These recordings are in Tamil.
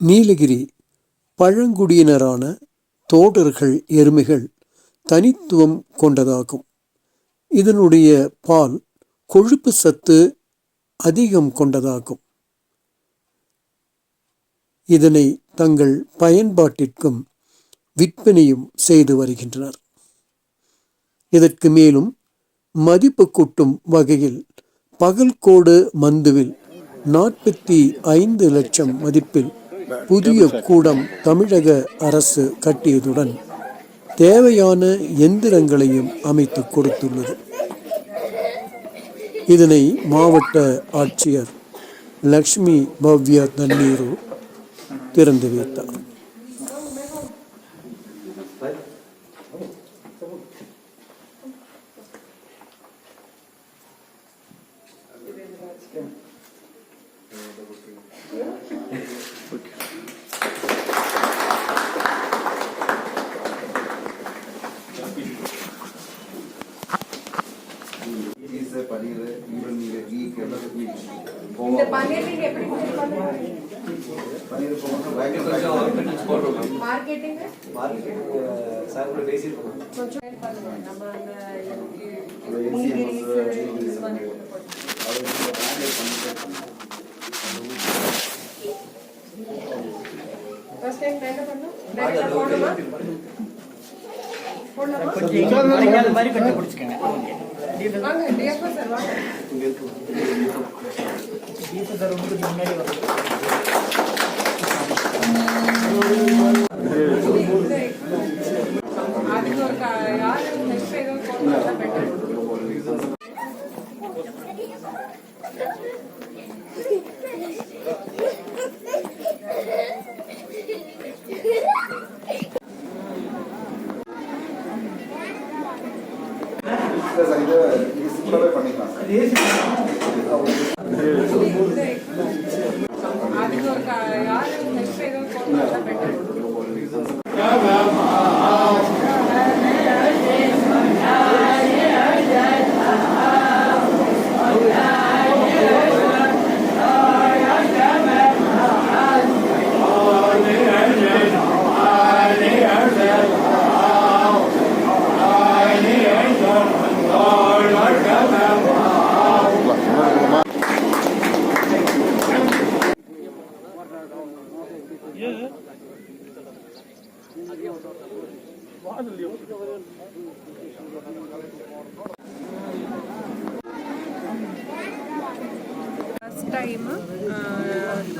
நீலகிரி பழங்குடியினரான தோடர்கள் எருமைகள் தனித்துவம் கொண்டதாகும். இதனுடைய பால் கொழுப்பு சத்து அதிகம் கொண்டதாகும். இதனை தங்கள் பயன்பாட்டிற்கும் விற்பனையும் செய்து வருகின்றனர். இதற்கு மேலும் மதிப்பு கூட்டும் வகையில் பகல்கோடு மந்துவில் 45 லட்சம் மதிப்பில் புதிய கூடம் தமிழக அரசு கட்டியதுடன் தேவையான எந்திரங்களையும் அமைத்து கொடுத்துள்ளது. இதனை மாவட்ட ஆட்சியர் லக்ஷ்மி பவ்யா தண்ணீரு திறந்து வைத்தார்.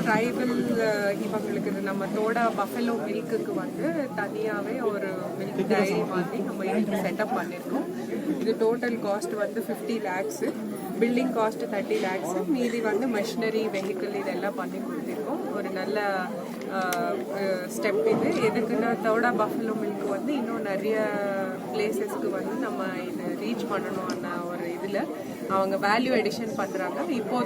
ட்ரைபல் இவங்களுக்கு நம்ம தோடா பஃபலோ மில்க்குக்கு வந்து தனியாகவே ஒரு மில்க் டைரி மாதிரி நம்ம இதுக்கு செட்டப் பண்ணியிருக்கோம். இது டோட்டல் காஸ்ட் வந்து 50 lakhs, பில்டிங் காஸ்ட் 30 lakhs, மீதி வந்து மெஷினரி வெஹிக்கிள் இதெல்லாம் பண்ணி கொடுத்துருக்கோம். ஒரு நல்ல ஸ்டெப் இது. எதுக்குன்னா தோடா பஃபலோ மில்க் வந்து இன்னும் நிறைய பிளேசஸ்க்கு வந்து நம்ம இதை ரீச் பண்ணணும் ஒரு இதில் அவங்க வேல்யூ எடிஷன் பண்ணுறாங்க. இப்போ